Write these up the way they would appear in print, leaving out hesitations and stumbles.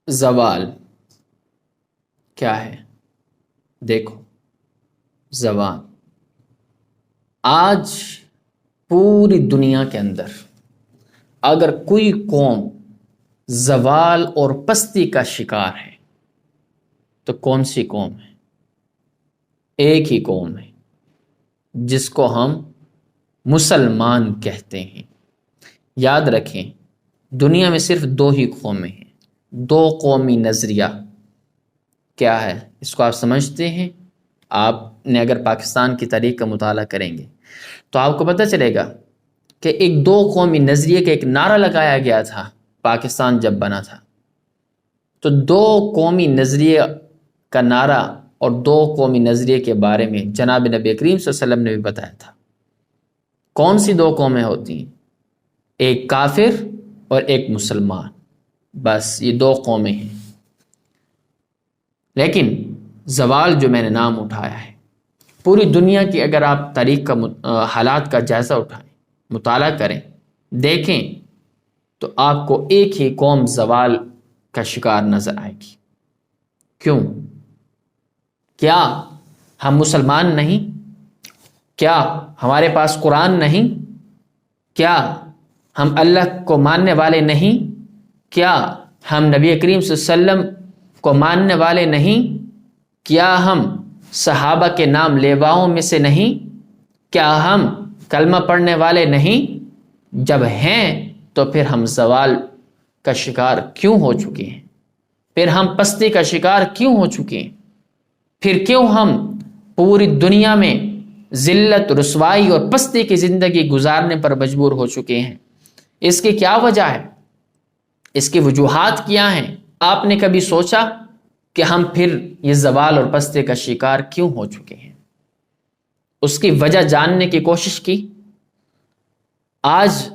زوال کیا ہے؟ دیکھو، زوال آج پوری دنیا کے اندر اگر کوئی قوم زوال اور پستی کا شکار ہے تو کون سی قوم ہے؟ ایک ہی قوم ہے جس کو ہم مسلمان کہتے ہیں۔ یاد رکھیں، دنیا میں صرف دو ہی قومیں ہیں، دو قومی نظریہ۔ کیا ہے اس کو آپ سمجھتے ہیں؟ آپ نے اگر پاکستان کی تاریخ کا مطالعہ کریں گے تو آپ کو پتہ چلے گا کہ ایک دو قومی نظریے کا ایک نعرہ لگایا گیا تھا پاکستان جب بنا تھا۔ تو دو قومی نظریے کا نعرہ اور دو قومی نظریے کے بارے میں جناب نبی کریم صلی اللہ علیہ وسلم نے بھی بتایا تھا۔ کون سی دو قومیں ہوتی ہیں؟ ایک کافر اور ایک مسلمان، بس یہ دو قومیں ہیں۔ لیکن زوال جو میں نے نام اٹھایا ہے، پوری دنیا کی اگر آپ تاریخ کا حالات کا جائزہ اٹھائیں، مطالعہ کریں، دیکھیں تو آپ کو ایک ہی قوم زوال کا شکار نظر آئے گی۔ کیوں؟ کیا ہم مسلمان نہیں؟ کیا ہمارے پاس قرآن نہیں؟ کیا ہم اللہ کو ماننے والے نہیں؟ کیا ہم نبی کریم صلی اللہ علیہ وسلم کو ماننے والے نہیں؟ کیا ہم صحابہ کے نام لیواؤں میں سے نہیں؟ کیا ہم کلمہ پڑھنے والے نہیں؟ جب ہیں تو پھر ہم زوال کا شکار کیوں ہو چکے ہیں؟ پھر ہم پستی کا شکار کیوں ہو چکے ہیں؟ پھر کیوں ہم پوری دنیا میں ذلت، رسوائی اور پستی کی زندگی گزارنے پر مجبور ہو چکے ہیں؟ اس کی کیا وجہ ہے؟ اس کی وجوہات کیا ہیں؟ آپ نے کبھی سوچا کہ ہم پھر یہ زوال اور پستی کا شکار کیوں ہو چکے ہیں؟ اس کی وجہ جاننے کی کوشش کی؟ آج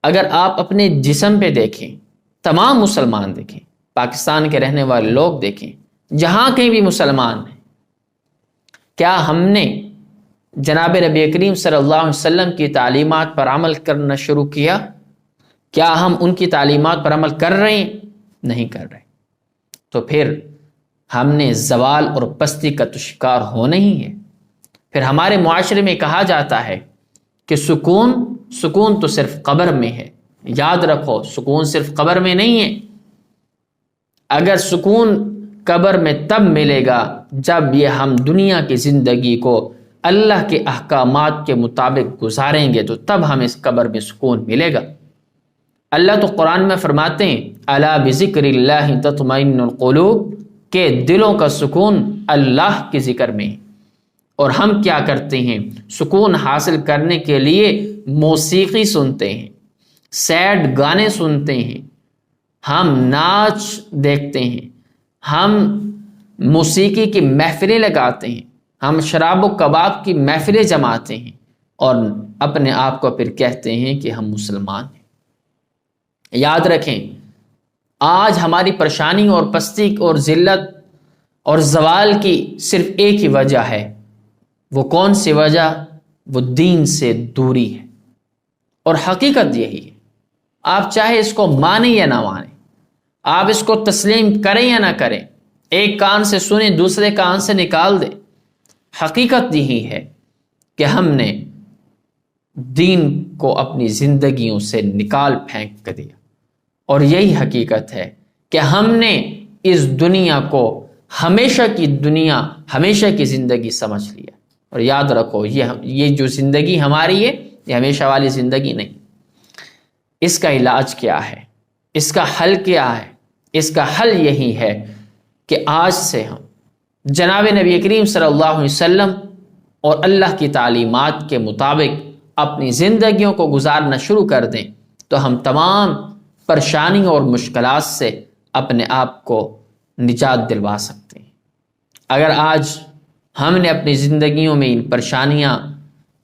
اگر آپ اپنے جسم پہ دیکھیں، تمام مسلمان دیکھیں، پاکستان کے رہنے والے لوگ دیکھیں، جہاں کہیں بھی مسلمان ہیں، کیا ہم نے جناب نبی کریم صلی اللہ علیہ وسلم کی تعلیمات پر عمل کرنا شروع کیا؟ کیا ہم ان کی تعلیمات پر عمل کر رہے ہیں؟ نہیں کر رہے۔ تو پھر ہم نے زوال اور پستی کا تو شکار ہونا ہی ہے۔ پھر ہمارے معاشرے میں کہا جاتا ہے کہ سکون تو صرف قبر میں ہے۔ یاد رکھو، سکون صرف قبر میں نہیں ہے۔ اگر سکون قبر میں تب ملے گا جب یہ ہم دنیا کی زندگی کو اللہ کے احکامات کے مطابق گزاریں گے، تو تب ہمیں اس قبر میں سکون ملے گا۔ اللہ تو قرآن میں فرماتے ہیں الا بذکر اللہ تطمئن القلوب، کہ دلوں کا سکون اللہ کے ذکر میں ہے۔ اور ہم کیا کرتے ہیں؟ سکون حاصل کرنے کے لیے موسیقی سنتے ہیں، سیڈ گانے سنتے ہیں، ہم ناچ دیکھتے ہیں، ہم موسیقی کی محفلیں لگاتے ہیں، ہم شراب و کباب کی محفلیں جماتے ہیں، اور اپنے آپ کو پھر کہتے ہیں کہ ہم مسلمان ہیں۔ یاد رکھیں، آج ہماری پریشانی اور پستی اور ذلت اور زوال کی صرف ایک ہی وجہ ہے۔ وہ کون سی وجہ؟ وہ دین سے دوری ہے۔ اور حقیقت یہی ہے، آپ چاہے اس کو مانیں یا نہ مانیں، آپ اس کو تسلیم کریں یا نہ کریں، ایک کان سے سنیں دوسرے کان سے نکال دیں، حقیقت یہی ہے کہ ہم نے دین کو اپنی زندگیوں سے نکال پھینک کر دیا۔ اور یہی حقیقت ہے کہ ہم نے اس دنیا کو ہمیشہ کی دنیا، ہمیشہ کی زندگی سمجھ لیا۔ اور یاد رکھو، یہ جو زندگی ہماری ہے، یہ ہمیشہ والی زندگی نہیں۔ اس کا علاج کیا ہے؟ اس کا حل کیا ہے؟ اس کا حل یہی ہے کہ آج سے ہم جناب نبی کریم صلی اللہ علیہ وسلم اور اللہ کی تعلیمات کے مطابق اپنی زندگیوں کو گزارنا شروع کر دیں، تو ہم تمام پریشانیوں اور مشکلات سے اپنے آپ کو نجات دلوا سکتے ہیں۔ اگر آج ہم نے اپنی زندگیوں میں ان پریشانیاں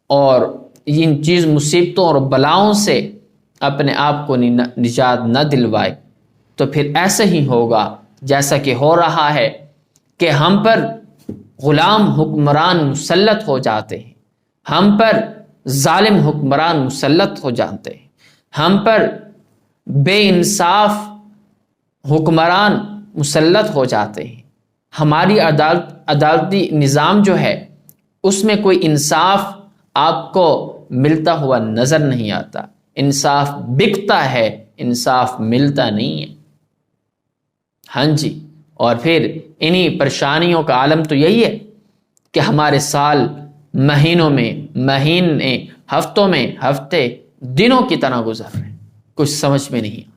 اور ان مصیبتوں اور بلاؤں سے اپنے آپ کو نجات نہ دلوائے، تو پھر ایسا ہی ہوگا جیسا کہ ہو رہا ہے کہ ہم پر غلام حکمران مسلط ہو جاتے ہیں، ہم پر ظالم حکمران مسلط ہو جاتے ہیں، ہم پر بے انصاف حکمران مسلط ہو جاتے ہیں، ہماری عدالتی نظام جو ہے اس میں کوئی انصاف آپ کو ملتا ہوا نظر نہیں آتا، انصاف بکتا ہے، انصاف ملتا نہیں ہے۔ ہاں جی، اور پھر انہی پریشانیوں کا عالم تو یہی ہے کہ ہمارے سال مہینوں میں مہینے، ہفتوں میں ہفتے، دنوں کی طرح گزر رہے ہیں، کچھ سمجھ میں نہیں